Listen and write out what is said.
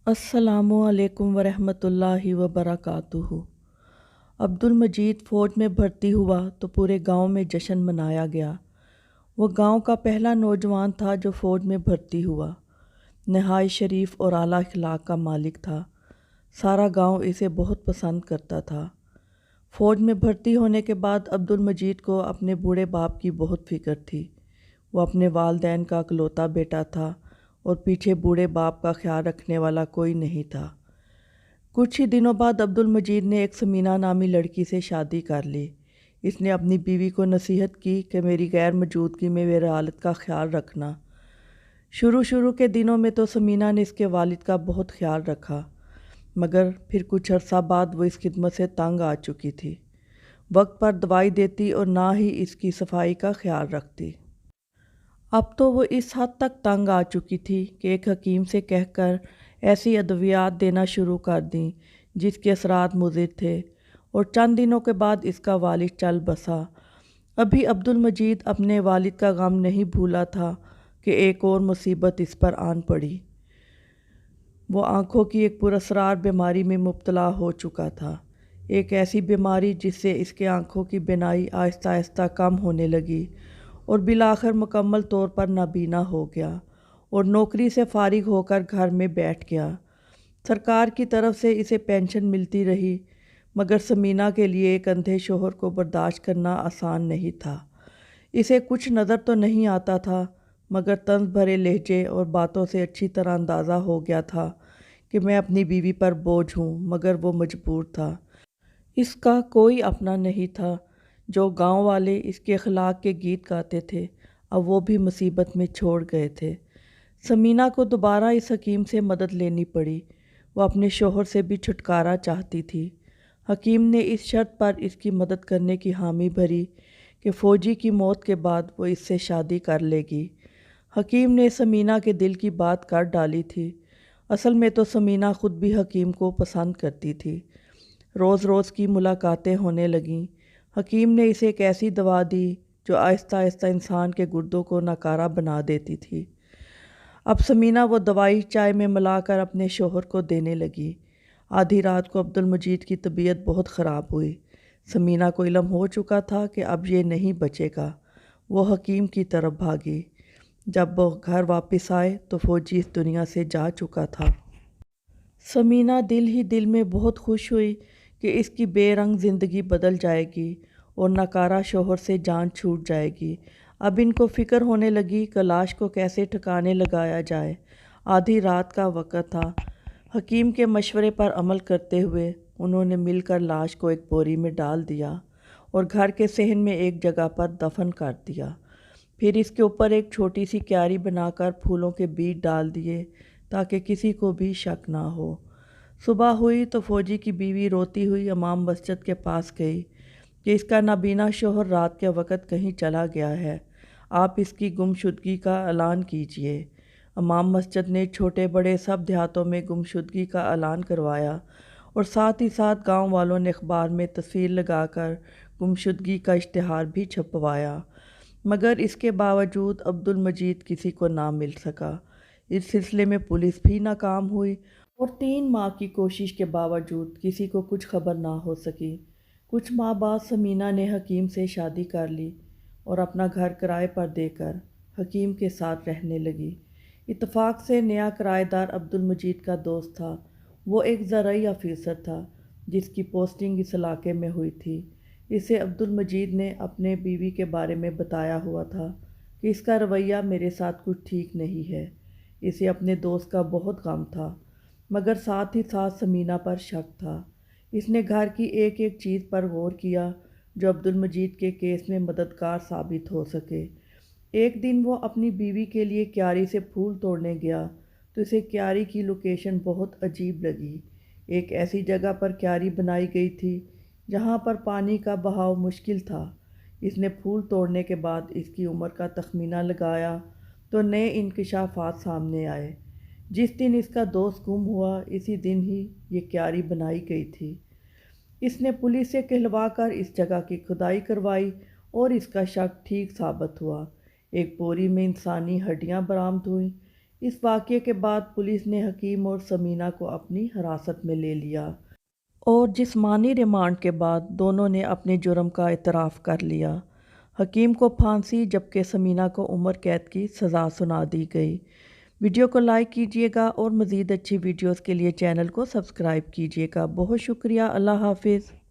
السلام علیکم ورحمۃ اللہ وبرکاتہ۔ عبدالمجید فوج میں بھرتی ہوا تو پورے گاؤں میں جشن منایا گیا۔ وہ گاؤں کا پہلا نوجوان تھا جو فوج میں بھرتی ہوا۔ نہایت شریف اور اعلیٰ اخلاق کا مالک تھا۔ سارا گاؤں اسے بہت پسند کرتا تھا۔ فوج میں بھرتی ہونے کے بعد عبدالمجید کو اپنے بوڑھے باپ کی بہت فکر تھی۔ وہ اپنے والدین کا اکلوتا بیٹا تھا اور پیچھے بوڑھے باپ کا خیال رکھنے والا کوئی نہیں تھا۔ کچھ ہی دنوں بعد عبدالمجید نے ایک سمینہ نامی لڑکی سے شادی کر لی۔ اس نے اپنی بیوی کو نصیحت کی کہ میری غیر موجودگی میں میرے والد کا خیال رکھنا۔ شروع کے دنوں میں تو سمینہ نے اس کے والد کا بہت خیال رکھا، مگر پھر کچھ عرصہ بعد وہ اس خدمت سے تنگ آ چکی تھی۔ وقت پر دوائی دیتی اور نہ ہی اس کی صفائی کا خیال رکھتی۔ اب تو وہ اس حد تک تنگ آ چکی تھی کہ ایک حکیم سے کہہ کر ایسی ادویات دینا شروع کر دیں جس کے اثرات مضر تھے، اور چند دنوں کے بعد اس کا والد چل بسا۔ ابھی عبدالمجید اپنے والد کا غم نہیں بھولا تھا کہ ایک اور مصیبت اس پر آن پڑی۔ وہ آنکھوں کی ایک پراسرار بیماری میں مبتلا ہو چکا تھا، ایک ایسی بیماری جس سے اس کے آنکھوں کی بینائی آہستہ آہستہ کم ہونے لگی اور بالآخر مکمل طور پر نابینا ہو گیا اور نوکری سے فارغ ہو کر گھر میں بیٹھ گیا۔ سرکار کی طرف سے اسے پینشن ملتی رہی، مگر سمینہ کے لیے ایک اندھے شوہر کو برداشت کرنا آسان نہیں تھا۔ اسے کچھ نظر تو نہیں آتا تھا، مگر طنز بھرے لہجے اور باتوں سے اچھی طرح اندازہ ہو گیا تھا کہ میں اپنی بیوی پر بوجھ ہوں، مگر وہ مجبور تھا۔ اس کا کوئی اپنا نہیں تھا۔ جو گاؤں والے اس کے اخلاق کے گیت گاتے تھے، اب وہ بھی مصیبت میں چھوڑ گئے تھے۔ سمینہ کو دوبارہ اس حکیم سے مدد لینی پڑی۔ وہ اپنے شوہر سے بھی چھٹکارا چاہتی تھی۔ حکیم نے اس شرط پر اس کی مدد کرنے کی حامی بھری کہ فوجی کی موت کے بعد وہ اس سے شادی کر لے گی۔ حکیم نے سمینہ کے دل کی بات کر ڈالی تھی۔ اصل میں تو سمینہ خود بھی حکیم کو پسند کرتی تھی۔ روز کی ملاقاتیں ہونے لگیں۔ حکیم نے اسے ایک ایسی دوا دی جو آہستہ آہستہ انسان کے گردوں کو ناکارہ بنا دیتی تھی۔ اب سمینہ وہ دوائی چائے میں ملا کر اپنے شوہر کو دینے لگی۔ آدھی رات کو عبدالمجید کی طبیعت بہت خراب ہوئی۔ سمینہ کو علم ہو چکا تھا کہ اب یہ نہیں بچے گا۔ وہ حکیم کی طرف بھاگی۔ جب وہ گھر واپس آئے تو فوجی اس دنیا سے جا چکا تھا۔ سمینہ دل ہی دل میں بہت خوش ہوئی کہ اس کی بے رنگ زندگی بدل جائے گی اور ناکارہ شوہر سے جان چھوٹ جائے گی۔ اب ان کو فکر ہونے لگی کہ لاش کو کیسے ٹھکانے لگایا جائے۔ آدھی رات کا وقت تھا۔ حکیم کے مشورے پر عمل کرتے ہوئے انہوں نے مل کر لاش کو ایک بوری میں ڈال دیا اور گھر کے صحن میں ایک جگہ پر دفن کر دیا۔ پھر اس کے اوپر ایک چھوٹی سی کیاری بنا کر پھولوں کے بیج ڈال دیے تاکہ کسی کو بھی شک نہ ہو۔ صبح ہوئی تو فوجی کی بیوی روتی ہوئی امام مسجد کے پاس گئی کہ اس کا نابینا شوہر رات کے وقت کہیں چلا گیا ہے، آپ اس کی گمشدگی کا اعلان کیجیے۔ امام مسجد نے چھوٹے بڑے سب دیہاتوں میں گمشدگی کا اعلان کروایا اور ساتھ ہی ساتھ گاؤں والوں نے اخبار میں تصویر لگا کر گمشدگی کا اشتہار بھی چھپوایا، مگر اس کے باوجود عبدالمجید کسی کو نہ مل سکا۔ اس سلسلے میں پولیس بھی ناکام ہوئی اور 3 ماہ کی کوشش کے باوجود کسی کو کچھ خبر نہ ہو سکی۔ کچھ ماہ بعد سمینہ نے حکیم سے شادی کر لی اور اپنا گھر کرائے پر دے کر حکیم کے ساتھ رہنے لگی۔ اتفاق سے نیا کرایہ دار عبدالمجید کا دوست تھا۔ وہ ایک زرعی افسر تھا جس کی پوسٹنگ اس علاقے میں ہوئی تھی۔ اسے عبدالمجید نے اپنے بیوی کے بارے میں بتایا ہوا تھا کہ اس کا رویہ میرے ساتھ کچھ ٹھیک نہیں ہے۔ اسے اپنے دوست کا بہت غم تھا، مگر ساتھ ہی ساتھ سمینہ پر شک تھا۔ اس نے گھر کی ایک ایک چیز پر غور کیا جو عبدالمجید کے کیس میں مددگار ثابت ہو سکے۔ ایک دن وہ اپنی بیوی کے لیے کیاری سے پھول توڑنے گیا تو اسے کیاری کی لوکیشن بہت عجیب لگی۔ ایک ایسی جگہ پر کیاری بنائی گئی تھی جہاں پر پانی کا بہاؤ مشکل تھا۔ اس نے پھول توڑنے کے بعد اس کی عمر کا تخمینہ لگایا تو نئے انکشافات سامنے آئے۔ جس دن اس کا دوست گم ہوا اسی دن ہی یہ کیاری بنائی گئی تھی۔ اس نے پولیس سے کہلوا کر اس جگہ کی کھدائی کروائی اور اس کا شک ٹھیک ثابت ہوا۔ ایک بوری میں انسانی ہڈیاں برآمد ہوئیں۔ اس واقعے کے بعد پولیس نے حکیم اور سمینہ کو اپنی حراست میں لے لیا اور جسمانی ریمانڈ کے بعد دونوں نے اپنے جرم کا اعتراف کر لیا۔ حکیم کو پھانسی جبکہ سمینہ کو عمر قید کی سزا سنا دی گئی۔ ویڈیو کو لائک کیجیے گا اور مزید اچھی ویڈیوز کے لیے چینل کو سبسکرائب کیجیے گا۔ بہت شکریہ۔ اللہ حافظ۔